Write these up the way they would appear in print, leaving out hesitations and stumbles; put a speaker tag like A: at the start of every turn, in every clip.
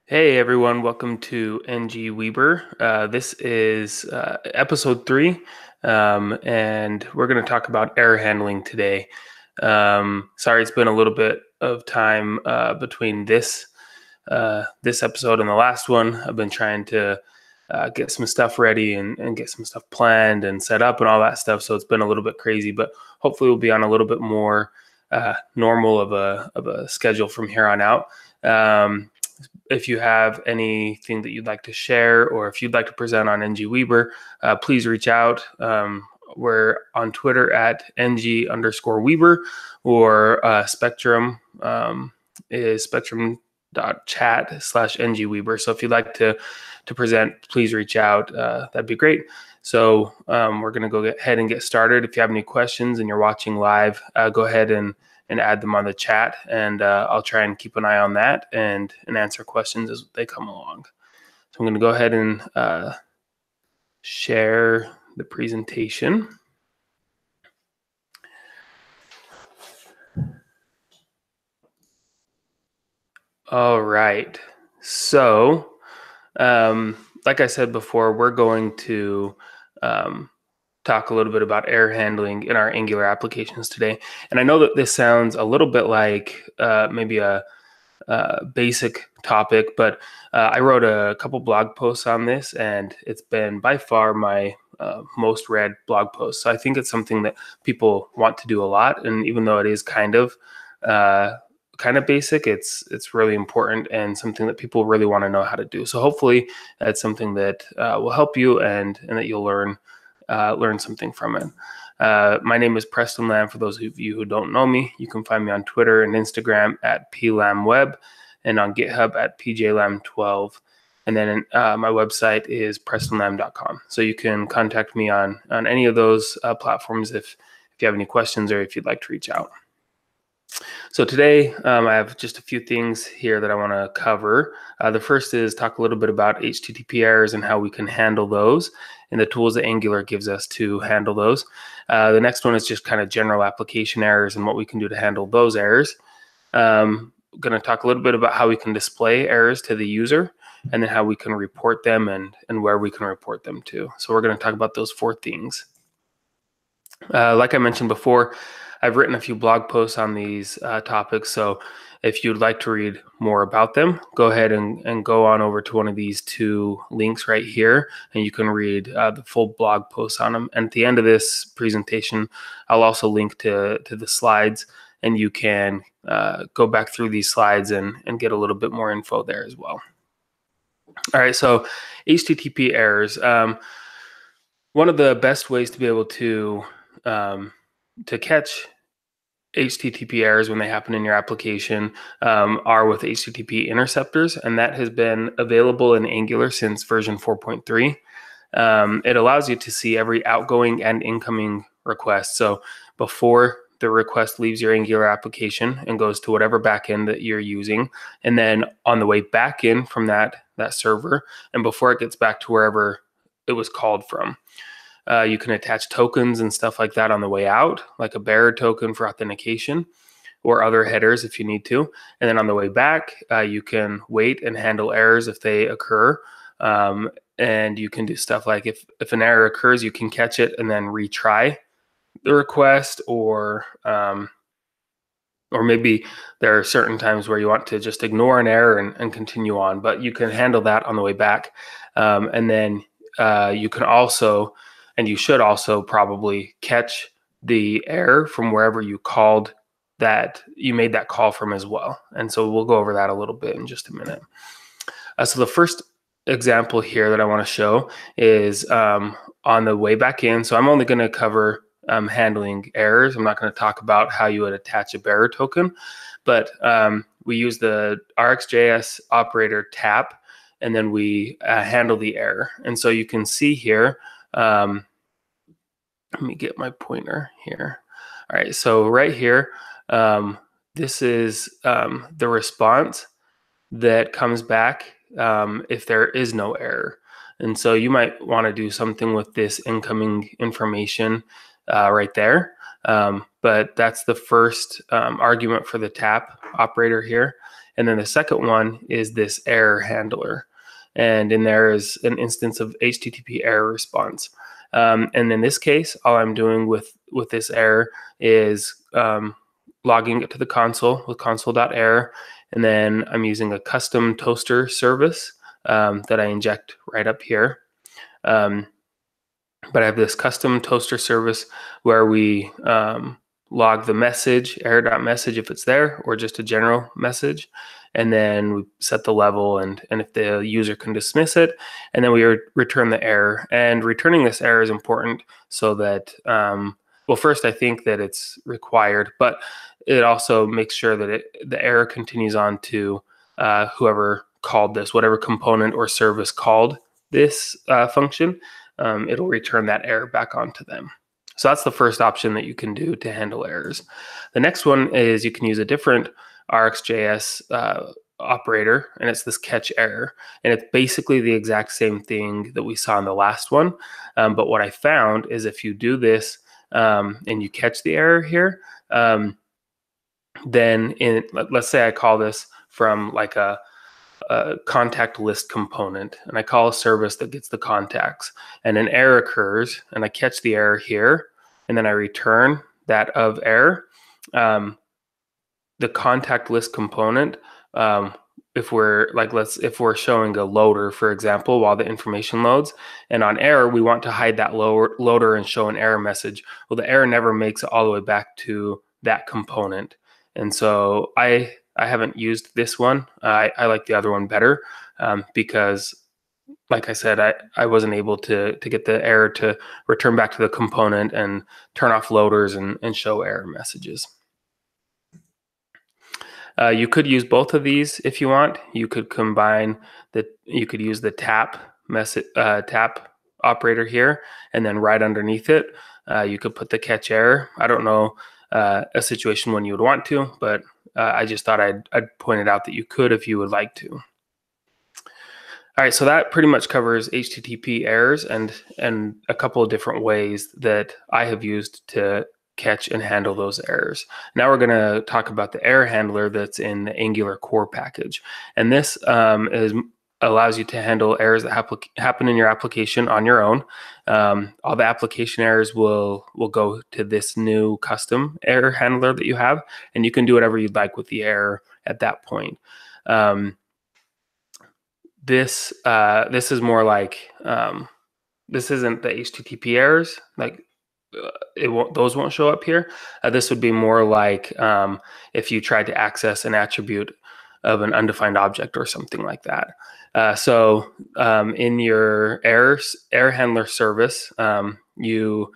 A: Hey everyone, welcome to ngWeber. This is episode 3, and we're going to talk about error handling today. Sorry, it's been a little bit of time between this episode and the last one. I've been trying to get some stuff ready and get some stuff planned and set up and all that stuff, so it's been a little bit crazy, but hopefully we'll be on a little bit more normal of a schedule from here on out. If you have anything that you'd like to share, or if you'd like to present on ngWeber, please reach out. We're on Twitter at ng_Weber, or Spectrum is spectrum.chat/ngWeber. So if you'd like to present, please reach out. That'd be great. So we're going to go ahead and get started. If you have any questions and you're watching live, go ahead and add them on the chat, and I'll try and keep an eye on that and answer questions as they come along. So I'm going to go ahead and share the presentation. All right. So, like I said before, we're going to talk a little bit about error handling in our Angular applications today. And I know that this sounds a little bit like maybe a basic topic, but I wrote a couple blog posts on this, and it's been by far my most read blog post. So I think it's something that people want to do a lot, and even though it is kind of basic, it's really important and something that people really want to know how to do. So hopefully that's something that will help you and that you'll learn something from it. My name is Preston Lamb. For those of you who don't know me, you can find me on Twitter and Instagram at plambweb, and on GitHub at pjlc.dev. And then my website is prestonlamb.com. So you can contact me on any of those platforms if you have any questions or if you'd like to reach out. So today I have just a few things here that I want to cover. The first is talk a little bit about HTTP errors and how we can handle those, and the tools that Angular gives us to handle those. The next one is just kind of general application errors and what we can do to handle those errors. I'm going to talk a little bit about how we can display errors to the user, and then how we can report them and where we can report them to. So we're going to talk about those 4 things. Like I mentioned before, I've written a few blog posts on these topics, so if you'd like to read more about them, go ahead and go on over to one of these 2 links right here, and you can read the full blog post on them. And at the end of this presentation, I'll also link to the slides, and you can go back through these slides and get a little bit more info there as well. All right, so HTTP errors. One of the best ways to be able to catch HTTP errors when they happen in your application are with http-interceptors, and that has been available in Angular since version 4.3. It allows you to see every outgoing and incoming request. So before the request leaves your Angular application and goes to whatever backend that you're using, and then on the way back in from that server, and before it gets back to wherever it was called from. You can attach tokens and stuff like that on the way out, like a bearer token for authentication, or other headers if you need to. And then on the way back, you can wait and handle errors if they occur. And you can do stuff like if an error occurs, you can catch it and then retry the request, or maybe there are certain times where you want to just ignore an error and continue on, but you can handle that on the way back. And then you can also, and you should also probably catch the error from wherever you made that call from as well. And so we'll go over that a little bit in just a minute. So the first example here that I want to show is on the way back in. So I'm only going to cover handling errors. I'm not going to talk about how you would attach a bearer token, but we use the RxJS operator tap, and then we handle the error. And so you can see here, let me get my pointer here. All right, so right here, this is the response that comes back if there is no error. And so you might want to do something with this incoming information right there. But that's the first argument for the tap operator here. And then the second one is this error handler. And in there is an instance of HTTP error response. And in this case, all I'm doing with this error is logging it to the console with console.error. And then I'm using a custom toaster service that I inject right up here. But I have this custom toaster service where we log the message, error.message if it's there, or just a general message. And then we set the level and if the user can dismiss it, and then we return the error. And returning this error is important so that, well, first I think that it's required, but it also makes sure that the error continues on to whoever called this, whatever component or service called this function. It'll return that error back onto them. So that's the first option that you can do to handle errors. The next one is you can use a different RxJS operator, and it's this catch error. And it's basically the exact same thing that we saw in the last one. But what I found is if you do this and you catch the error here, then let's say I call this from like a contact list component, and I call a service that gets the contacts, and an error occurs, and I catch the error here, and then I return that of error. The contact list component, if we're showing a loader, for example, while the information loads, and on error we want to hide that loader and show an error message. Well, the error never makes it all the way back to that component, and so I haven't used this one. I like the other one better because, like I said, I wasn't able to get the error to return back to the component and turn off loaders and show error messages. You could use both of these if you want. You could combine you could use the tap operator here, and then right underneath it, you could put the catch error. I don't know a situation when you would want to, but I just thought I'd point it out that you could if you would like to. All right, so that pretty much covers HTTP errors and a couple of different ways that I have used to catch and handle those errors. Now we're going to talk about the error handler that's in the Angular core package. And this allows you to handle errors that happen in your application on your own. All the application errors will go to this new custom error handler that you have, and you can do whatever you'd like with the error at that point. This is more like this isn't the HTTP errors, like those won't show up here. This would be more like if you tried to access an attribute of an undefined object or something like that. So in your error handler service, you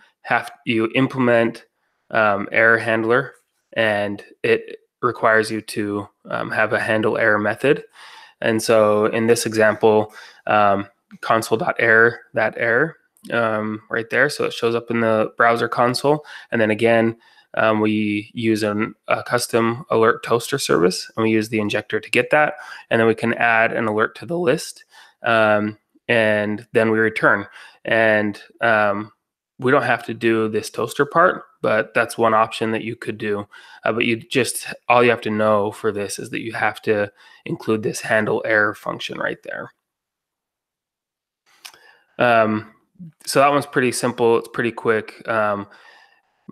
A: implement error handler, and it requires you to have a handle error method. And so in this example, console.error, that error right there. So it shows up in the browser console. And then again, we use a custom alert toaster service, and we use the injector to get that. And then we can add an alert to the list, and then we return. And we don't have to do this toaster part, but that's one option that you could do. But all you have to know for this is that you have to include this handle error function right there. So that one's pretty simple. It's pretty quick.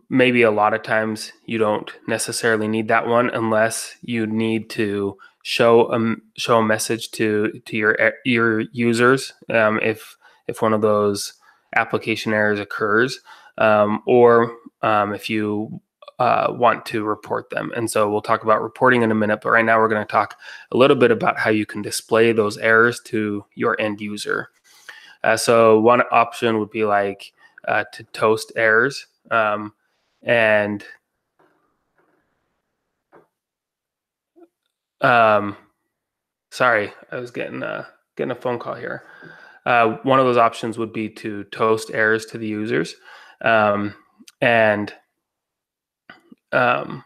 A: Maybe a lot of times you don't necessarily need that one unless you need to show a message to your users if one of those application errors occurs, or if you want to report them. And so we'll talk about reporting in a minute, but right now we're going to talk a little bit about how you can display those errors to your end user. So one option would be like to toast errors, and sorry, I was getting a phone call here. One of those options would be to toast errors to the users, and so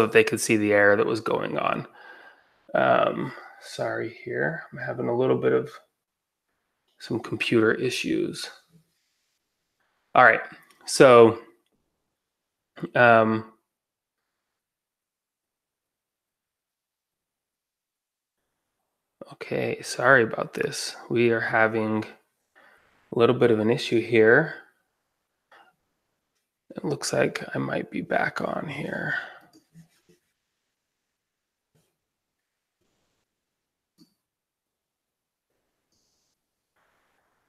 A: that they could see the error that was going on. Sorry here, I'm having a little bit of some computer issues. All right, so Okay, sorry about this. We are having a little bit of an issue here. It looks like I might be back on here.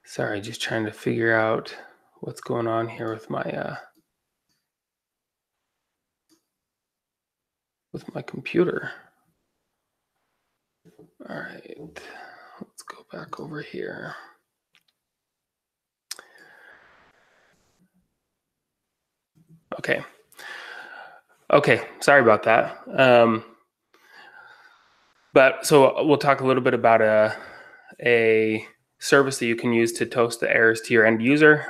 A: Sorry, just trying to figure out what's going on here with my computer. All right, let's go back over here. Okay, sorry about that. But so we'll talk a little bit about a service that you can use to toast the errors to your end user,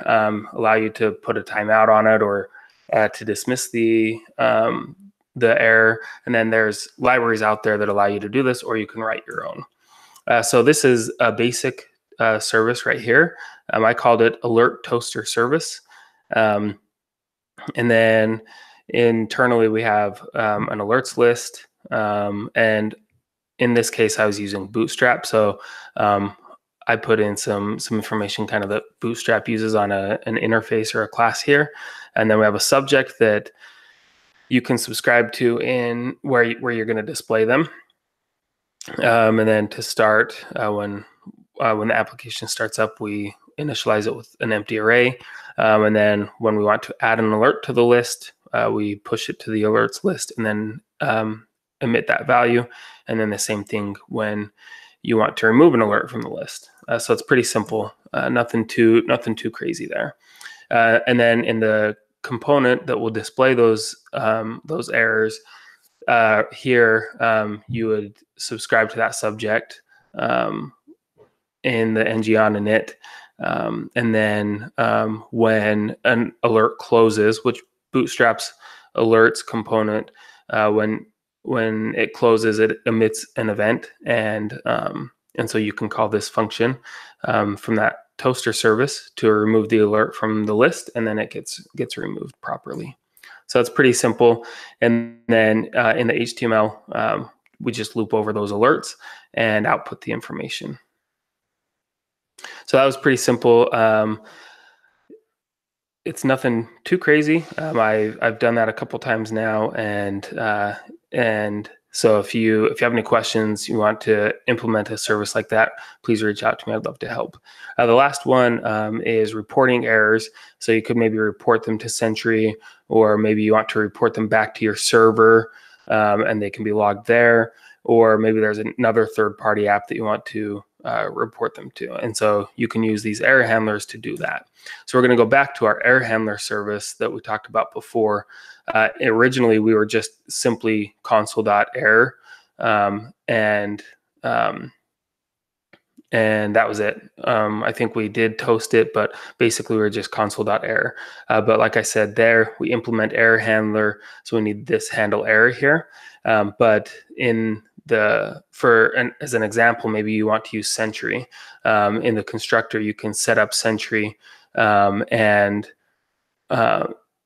A: allow you to put a timeout on it or to dismiss the error. And then there's libraries out there that allow you to do this, or you can write your own. So this is a basic service right here. I called it Alert Toaster Service. And then internally we have an alerts list, and in this case, I was using Bootstrap. So I put in some information kind of that Bootstrap uses on an interface or a class here. And then we have a subject that you can subscribe to in where you're going to display them. And then to start, when the application starts up, we initialize it with an empty array. And then when we want to add an alert to the list, we push it to the alerts list and then emit that value. And then the same thing when you want to remove an alert from the list. So it's pretty simple, nothing too crazy there. And then in the component that will display those errors, here you would subscribe to that subject in the ng on init, and then when an alert closes, which Bootstrap's alerts component, when it closes, it emits an event, and so you can call this function from that toaster service to remove the alert from the list, and then it gets removed properly. So it's pretty simple. And then in the HTML, we just loop over those alerts and output the information. So that was pretty simple. It's nothing too crazy. I've done that a couple times now, and so if you have any questions, you want to implement a service like that, please reach out to me. I'd love to help. The last one is reporting errors. So you could maybe report them to Sentry, or maybe you want to report them back to your server, and they can be logged there. Or maybe there's another third-party app that you want to report them to. And so you can use these error handlers to do that. So we're going to go back to our error handler service that we talked about before. Originally, we were just simply console.error, and that was it. I think we did toast it, but basically we were just console.error. But like I said there, we implement error handler, so we need this handle error here. But as an example, maybe you want to use Sentry. In the constructor, you can set up Sentry,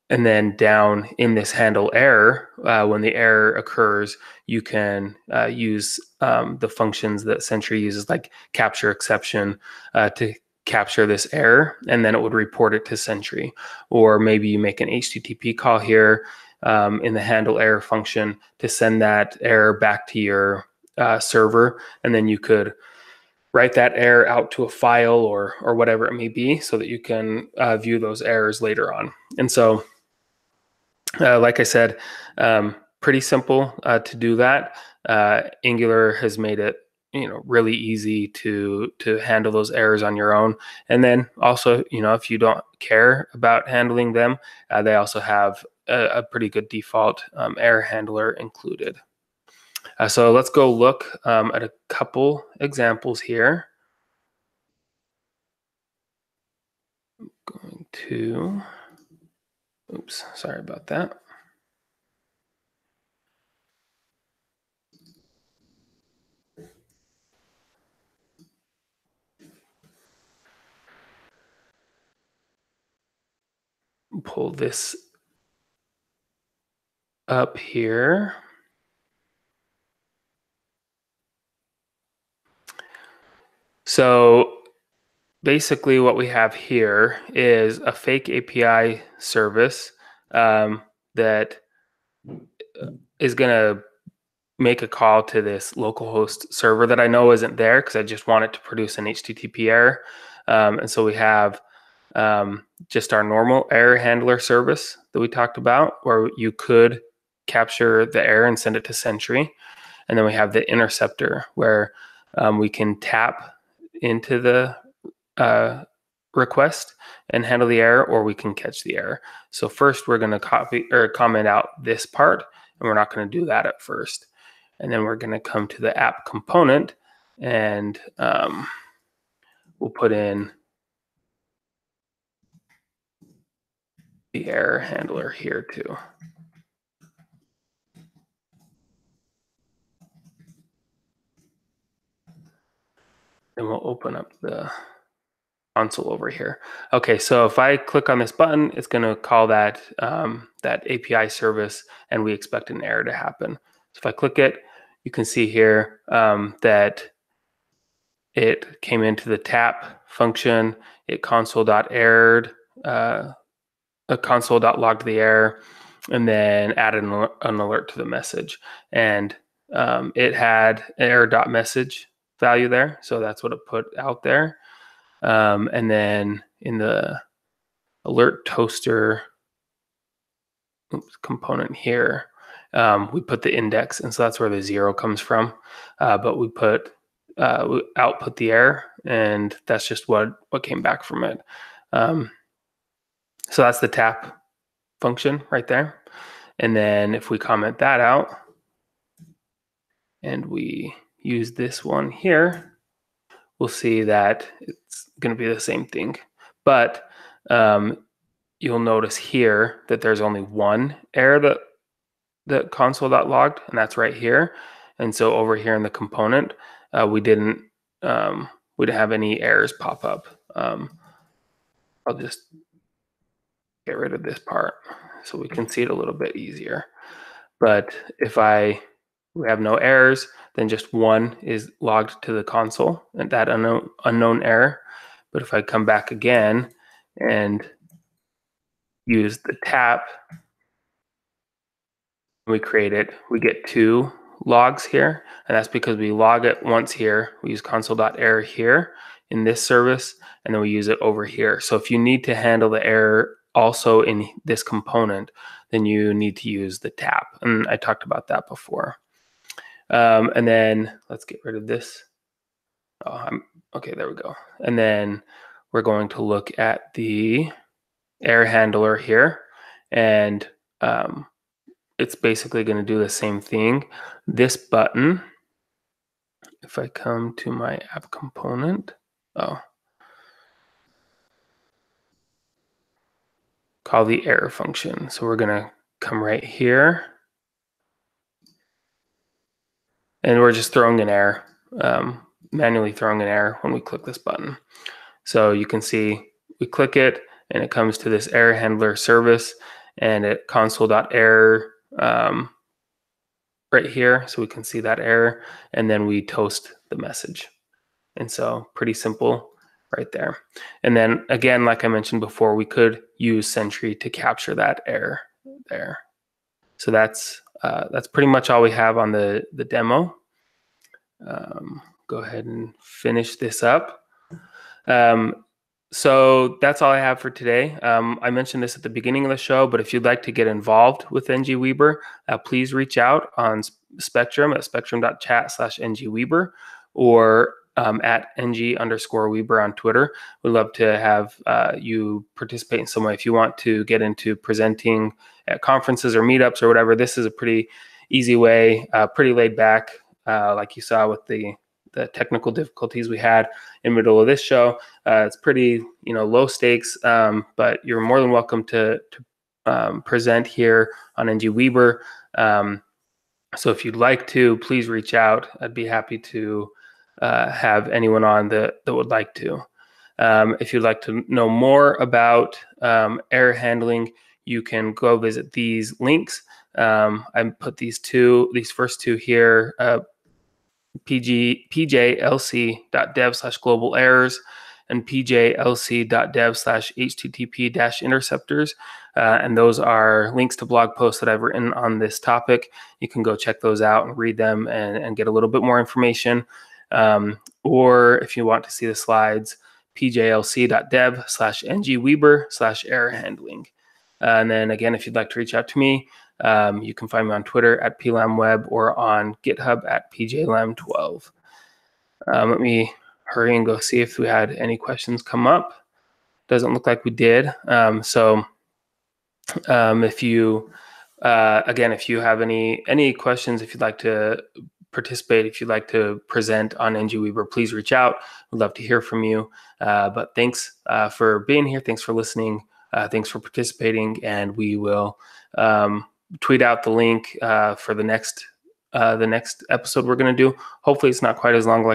A: and then down in this handle error, when the error occurs, you can use the functions that Sentry uses, like capture exception, to capture this error, and then it would report it to Sentry. Or maybe you make an HTTP call here in the handle error function to send that error back to your server, and then you could write that error out to a file or whatever it may be, so that you can view those errors later on. And so, like I said, pretty simple to do that. Angular has made it really easy to handle those errors on your own. And then also, if you don't care about handling them, they also have a pretty good default error handler included. So let's go look at a couple examples here. I'm going to, oops, sorry about that. Pull this up here. So basically what we have here is a fake API service that is going to make a call to this localhost server that I know isn't there because I just want it to produce an HTTP error. And so we have just our normal error handler service that we talked about, where you could capture the error and send it to Sentry. And then we have the interceptor, where we can tap into the request and handle the error, or we can catch the error. So first we're going to copy or comment out this part, and we're not going to do that at first. And then we're going to come to the app component, and we'll put in the error handler here too. And we'll open up the console over here. Okay, so if I click on this button, it's going to call that that API service, and we expect an error to happen. So if I click it, you can see here that it came into the tap function. It console.errored, console.logged the error, and then added an alert to the message. And it had error.message value there, so that's what it put out there. And then in the alert toaster component here, we put the index, and so that's where the 0 comes from. But we output the error, and that's just what came back from it. So that's the tap function right there. And then if we comment that out and we use this one here, we'll see that it's going to be the same thing. But you'll notice here that there's only one error that console.logged, and that's right here. And so over here in the component, we didn't have any errors pop up. I'll just get rid of this part so we can see it a little bit easier. But if we have no errors, then just one is logged to the console, and that unknown error. But if I come back again and use the tap, we create it, we get 2 logs here, and that's because we log it once here. We use console.error here in this service, and then we use it over here. So if you need to handle the error also in this component, then you need to use the tap, and I talked about that before. And then let's get rid of this. Okay, there we go. And then we're going to look at the error handler here, and it's basically going to do the same thing. This button, if I come to my app component, call the error function. So we're going to come right here, and we're just throwing an error, manually throwing an error when we click this button. So you can see we click it, and it comes to this error handler service, and it console.error right here, so we can see that error, and then we toast the message. And so pretty simple right there. And then again, like I mentioned before, we could use Sentry to capture that error there. So that's pretty much all we have on the demo. Go ahead and finish this up. So that's all I have for today. I mentioned this at the beginning of the show, but if you'd like to get involved with ngWeber, please reach out on Spectrum at spectrum.chat/ngWeber, or at ng_Weber on Twitter. We'd love to have you participate in some way. If you want to get into presenting at conferences or meetups or whatever, this is a pretty easy way, pretty laid back, like you saw with the technical difficulties we had in the middle of this show. It's pretty, low stakes, but you're more than welcome to present here on ngWeber. So if you'd like to, please reach out. I'd be happy to have anyone on that would like to. If you'd like to know more about error handling, you can go visit these links. I put these first two here pjlc.dev/global errors, and pjlc.dev/http-interceptors. And those are links to blog posts that I've written on this topic. You can go check those out and read them and get a little bit more information. Or if you want to see the slides, pjlc.dev/ngWeber/error handling. And then again, if you'd like to reach out to me, you can find me on Twitter at plamweb or on GitHub at pjlm12. Let me hurry and go see if we had any questions come up. Doesn't look like we did. If you, again, if you have any questions, if you'd like to participate, if you'd like to present on ngWeber, please reach out. We'd love to hear from you. But thanks for being here. Thanks for listening. Thanks for participating. And we will tweet out the link for the next episode we're going to do. Hopefully it's not quite as long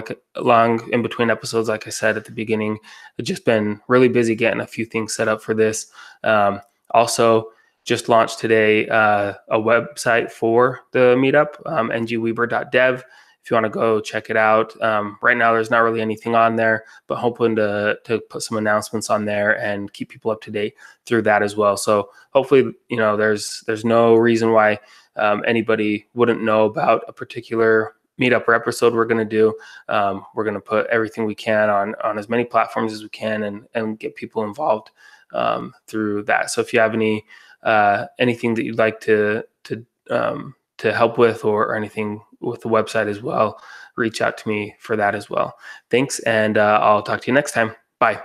A: in between episodes. Like I said at the beginning, I've just been really busy getting a few things set up for this. Also just launched today a website for the meetup, ngWeber.dev. If you want to go check it out. Right now there's not really anything on there, but hoping to put some announcements on there and keep people up to date through that as well. So hopefully, there's no reason why anybody wouldn't know about a particular meetup or episode we're going to do. We're going to put everything we can on as many platforms as we can and get people involved through that. So if you have anything that you'd like to help with or anything with the website as well, reach out to me for that as well. Thanks, and I'll talk to you next time. Bye.